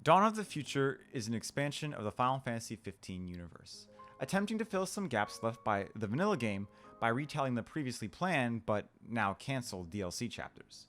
Dawn of the Future is an expansion of the Final Fantasy XV universe, attempting to fill some gaps left by the vanilla game by retelling the previously planned but now cancelled DLC chapters.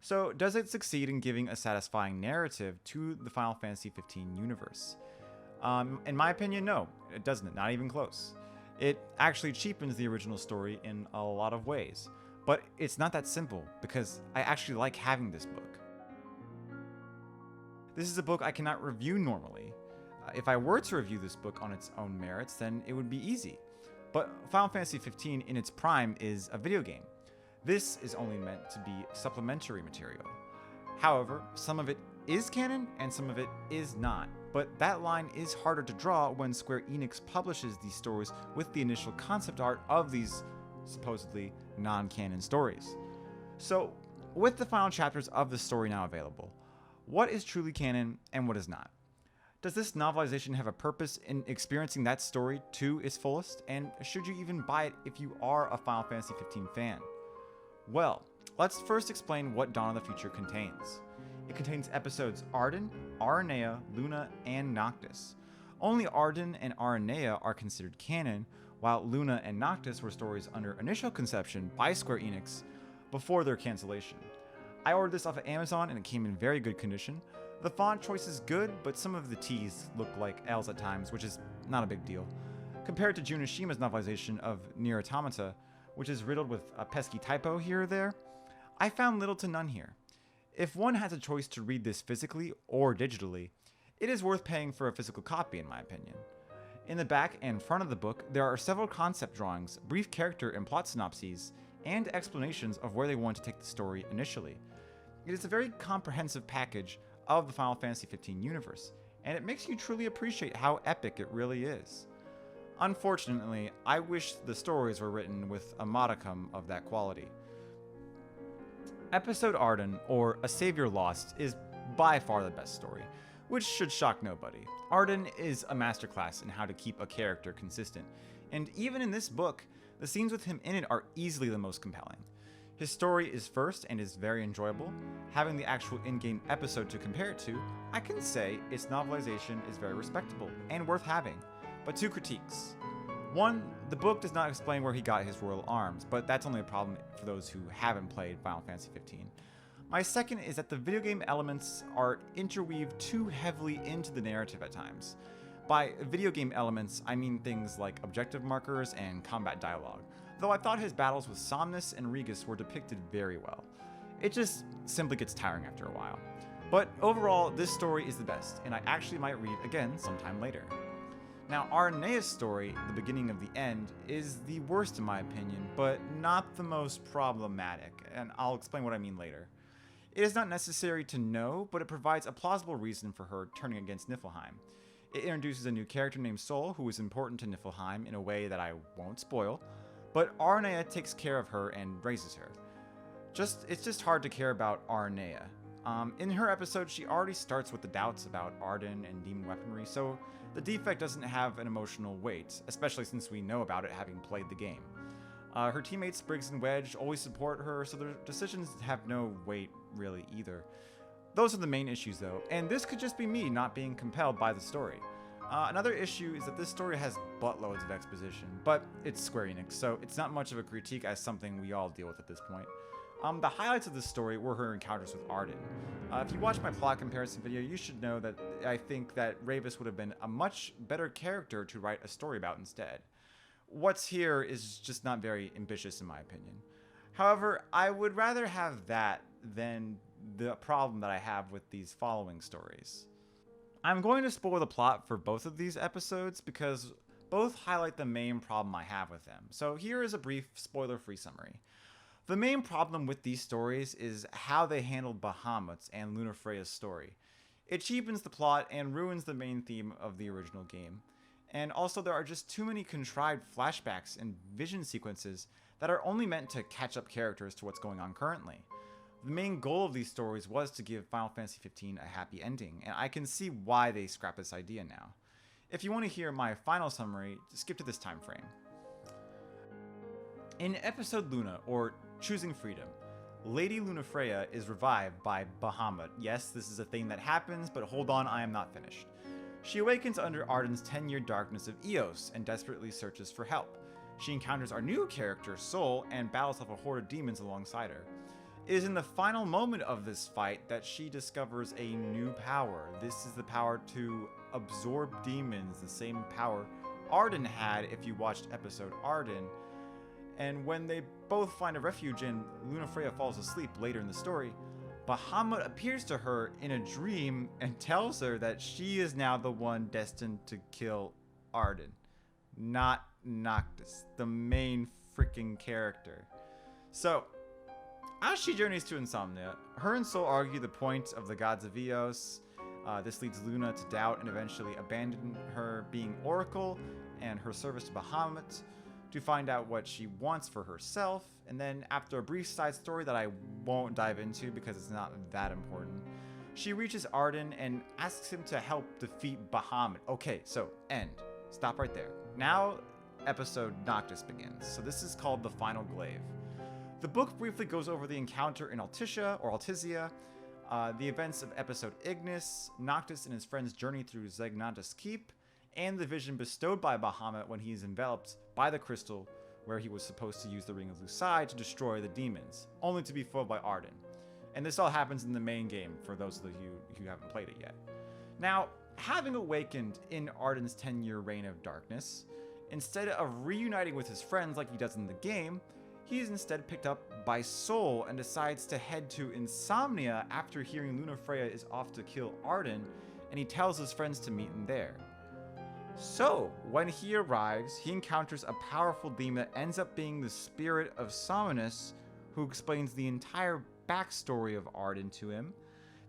So, does it succeed in giving a satisfying narrative to the Final Fantasy XV universe? In my opinion, no, it doesn't, not even close. It actually cheapens the original story in a lot of ways, but it's not that simple because I actually like having this book. This is a book I cannot review normally. If I were to review this book on its own merits, then it would be easy. But Final Fantasy XV in its prime is a video game. This is only meant to be supplementary material. However, some of it is canon and some of it is not. But that line is harder to draw when Square Enix publishes these stories with the initial concept art of these supposedly non-canon stories. So, with the final chapters of the story now available, what is truly canon and what is not? Does this novelization have a purpose in experiencing that story to its fullest? And should you even buy it if you are a Final Fantasy XV fan? Well, let's first explain what Dawn of the Future contains. It contains episodes Arden, Aranea, Luna, and Noctis. Only Arden and Aranea are considered canon, while Luna and Noctis were stories under initial conception by Square Enix before their cancellation. I ordered this off of Amazon and it came in very good condition. The font choice is good, but some of the T's look like L's at times, which is not a big deal. Compared to Junishima's novelization of Nier Automata, which is riddled with a pesky typo here or there, I found little to none here. If one has a choice to read this physically or digitally, it is worth paying for a physical copy in my opinion. In the back and front of the book, there are several concept drawings, brief character and plot synopses, and explanations of where they want to take the story initially. It is a very comprehensive package of the Final Fantasy XV universe, and it makes you truly appreciate how epic it really is. Unfortunately, I wish the stories were written with a modicum of that quality. Episode Arden, or A Savior Lost, is by far the best story, which should shock nobody. Arden is a masterclass in how to keep a character consistent, and even in this book, the scenes with him in it are easily the most compelling. His story is first and is very enjoyable. Having the actual in-game episode to compare it to, I can say its novelization is very respectable and worth having. But two critiques. One, the book does not explain where he got his royal arms, but that's only a problem for those who haven't played Final Fantasy XV. My second is that the video game elements are interweaved too heavily into the narrative at times. By video game elements, I mean things like objective markers and combat dialogue, though I thought his battles with Somnus and Regis were depicted very well. It just simply gets tiring after a while. But overall, this story is the best, and I actually might read again sometime later. Now, Aranea's story, the beginning of the end, is the worst in my opinion, but not the most problematic, and I'll explain what I mean later. It is not necessary to know, but it provides a plausible reason for her turning against Niflheim. It introduces a new character named Sol, who is important to Niflheim in a way that I won't spoil, but Aranea takes care of her and raises her. It's just hard to care about Aranea. In her episode, she already starts with the doubts about Arden and demon weaponry, so the defect doesn't have an emotional weight, especially since we know about it having played the game. Her teammates Briggs and Wedge always support her, so their decisions have no weight really either. Those are the main issues though, and this could just be me not being compelled by the story. Another issue is that this story has buttloads of exposition, but it's Square Enix, so it's not much of a critique as something we all deal with at this point. The highlights of this story were her encounters with Arden. If you watch my plot comparison video, you should know that I think that Ravis would have been a much better character to write a story about instead. What's here is just not very ambitious in my opinion. However, I would rather have that than the problem that I have with these following stories. I'm going to spoil the plot for both of these episodes because both highlight the main problem I have with them. So here is a brief spoiler-free summary. The main problem with these stories is how they handled Bahamut's and Lunafreya's story. It cheapens the plot and ruins the main theme of the original game. And also there are just too many contrived flashbacks and vision sequences that are only meant to catch up characters to what's going on currently. The main goal of these stories was to give Final Fantasy XV a happy ending, and I can see why they scrapped this idea now. If you want to hear my final summary, skip to this time frame. In episode Luna, or Choosing Freedom, Lady Lunafreya is revived by Bahamut. Yes, this is a thing that happens, but hold on, I am not finished. She awakens under Arden's 10-year darkness of Eos and desperately searches for help. She encounters our new character, Sol, and battles off a horde of demons alongside her. It is in the final moment of this fight that she discovers a new power. This is the power to absorb demons, the same power Arden had if you watched episode Arden. And when they both find a refuge and Lunafreya falls asleep later in the story, Bahamut appears to her in a dream and tells her that she is now the one destined to kill Arden, not Noctis, the main freaking character. So, as she journeys to Insomnia, her and Sol argue the point of the gods of Eos. This leads Luna to doubt and eventually abandon her being Oracle and her service to Bahamut to find out what she wants for herself. And then, after a brief side story that I won't dive into because it's not that important, she reaches Arden and asks him to help defeat Bahamut. Okay, so end. Stop right there. Now, episode Noctis begins. So this is called the Final Glaive. The book briefly goes over the encounter in Altizia, the events of episode Ignis, Noctis and his friends' journey through Zegnanta's Keep, and the vision bestowed by Bahamut when he is enveloped by the crystal where he was supposed to use the Ring of Lucide to destroy the demons, only to be foiled by Arden. And this all happens in the main game for those of you who haven't played it yet. Now, having awakened in Arden's 10-year reign of darkness, instead of reuniting with his friends like he does in the game, he is instead picked up by Sol and decides to head to Insomnia after hearing Lunafreya is off to kill Arden, and he tells his friends to meet him there. So, when he arrives, he encounters a powerful demon that ends up being the spirit of Sominus, who explains the entire backstory of Arden to him.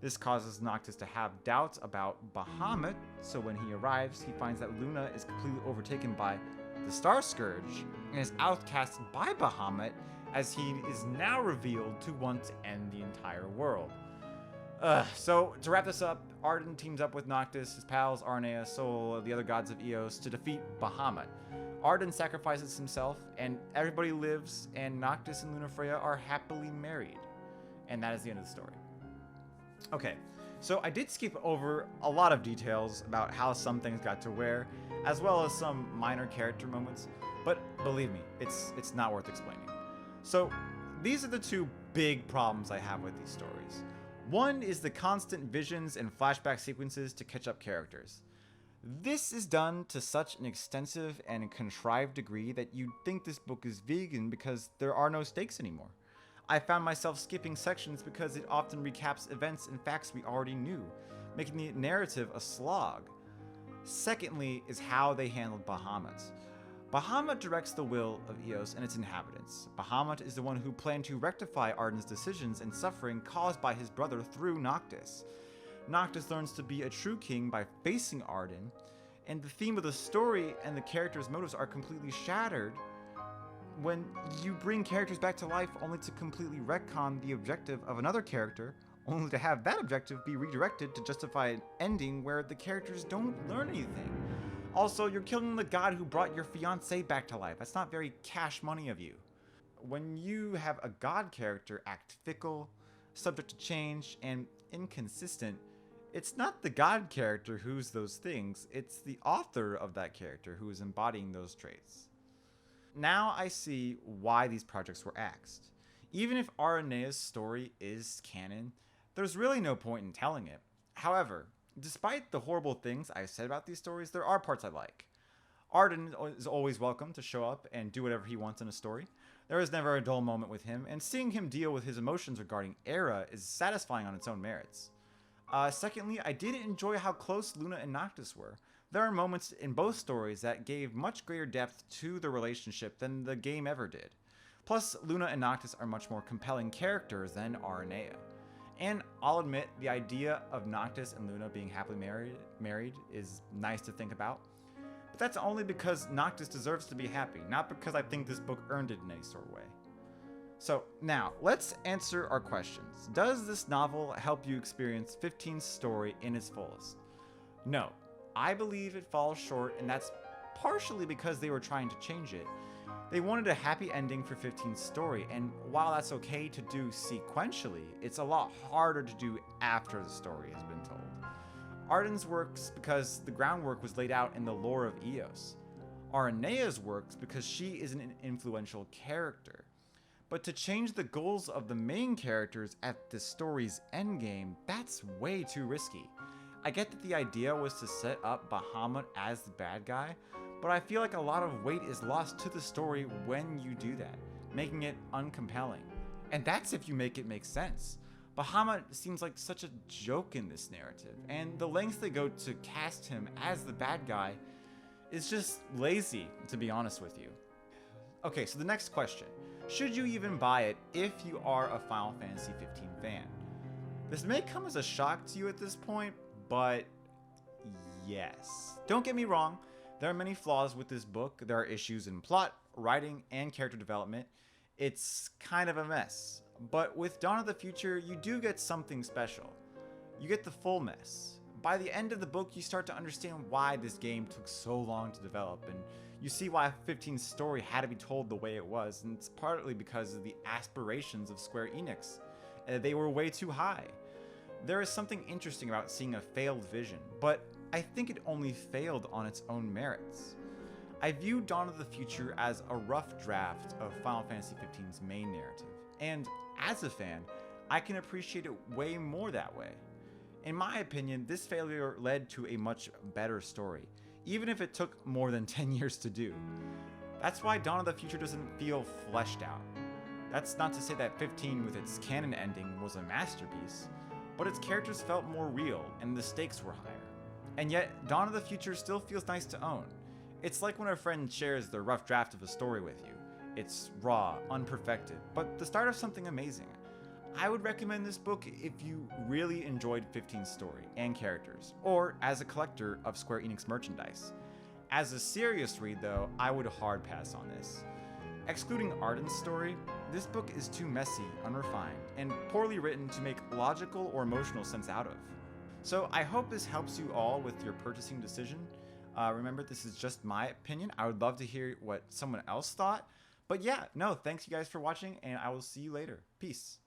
This causes Noctis to have doubts about Bahamut, so when he arrives, he finds that Luna is completely overtaken by the Star Scourge and is outcast by Bahamut, as he is now revealed to want to end the entire world. So, to wrap this up, Arden teams up with Noctis, his pals, Arnea, Sol, the other gods of Eos, to defeat Bahamut. Arden sacrifices himself, and everybody lives, and Noctis and Lunafreya are happily married. And that is the end of the story. Okay, so I did skip over a lot of details about how some things got to where, as well as some minor character moments, but believe me, it's not worth explaining. So, these are the two big problems I have with these stories. One is the constant visions and flashback sequences to catch up characters. This is done to such an extensive and contrived degree that you'd think this book is vegan because there are no stakes anymore. I found myself skipping sections because it often recaps events and facts we already knew, making the narrative a slog. Secondly is how they handled Bahamut. Bahamut directs the will of Eos and its inhabitants. Bahamut is the one who planned to rectify Arden's decisions and suffering caused by his brother through Noctis. Noctis learns to be a true king by facing Arden, and the theme of the story and the characters' motives are completely shattered when you bring characters back to life only to completely retcon the objective of another character, only to have that objective be redirected to justify an ending where the characters don't learn anything. Also, you're killing the god who brought your fiancé back to life. That's not very cash money of you. When you have a god character act fickle, subject to change, and inconsistent, it's not the god character who's those things, it's the author of that character who is embodying those traits. Now I see why these projects were axed. Even if Aranea's story is canon, there's really no point in telling it. However, despite the horrible things I've said about these stories, there are parts I like. Arden is always welcome to show up and do whatever he wants in a story. There is never a dull moment with him, and seeing him deal with his emotions regarding Era is satisfying on its own merits. Secondly, I did enjoy how close Luna and Noctis were. There are moments in both stories that gave much greater depth to the relationship than the game ever did. Plus, Luna and Noctis are much more compelling characters than Aranea. And I'll admit, the idea of Noctis and Luna being happily married is nice to think about. But that's only because Noctis deserves to be happy, not because I think this book earned it in any sort of way. So now, let's answer our questions. Does this novel help you experience 15's story in its fullest? No. I believe it falls short, and that's partially because they were trying to change it. They wanted a happy ending for 15's story, and while that's okay to do sequentially, it's a lot harder to do after the story has been told. Arden's works because the groundwork was laid out in the lore of Eos. Aranea's works because she is an influential character. But to change the goals of the main characters at the story's endgame, that's way too risky. I get that the idea was to set up Bahamut as the bad guy, but I feel like a lot of weight is lost to the story when you do that, making it uncompelling. And that's if you make it make sense. Bahamut seems like such a joke in this narrative, and the lengths they go to cast him as the bad guy is just lazy, to be honest with you. Okay, so the next question. Should you even buy it if you are a Final Fantasy 15 fan? This may come as a shock to you at this point, but yes. Don't get me wrong, there are many flaws with this book. There are issues in plot, writing, and character development. It's kind of a mess. But with Dawn of the Future, you do get something special. You get the full mess. By the end of the book, you start to understand why this game took so long to develop, and you see why 15's story had to be told the way it was, and it's partly because of the aspirations of Square Enix. They were way too high. There is something interesting about seeing a failed vision, but I think it only failed on its own merits. I view Dawn of the Future as a rough draft of Final Fantasy XV's main narrative, and as a fan, I can appreciate it way more that way. In my opinion, this failure led to a much better story, even if it took more than 10 years to do. That's why Dawn of the Future doesn't feel fleshed out. That's not to say that 15 with its canon ending was a masterpiece, but its characters felt more real and the stakes were higher. And yet, Dawn of the Future still feels nice to own. It's like when a friend shares their rough draft of a story with you. It's raw, unperfected, but the start of something amazing. I would recommend this book if you really enjoyed 15's story and characters, or as a collector of Square Enix merchandise. As a serious read though, I would hard pass on this. Excluding Arden's story, this book is too messy, unrefined, and poorly written to make logical or emotional sense out of. So I hope this helps you all with your purchasing decision. Remember, this is just my opinion. I would love to hear what someone else thought. But yeah, no, thanks you guys for watching, and I will see you later. Peace.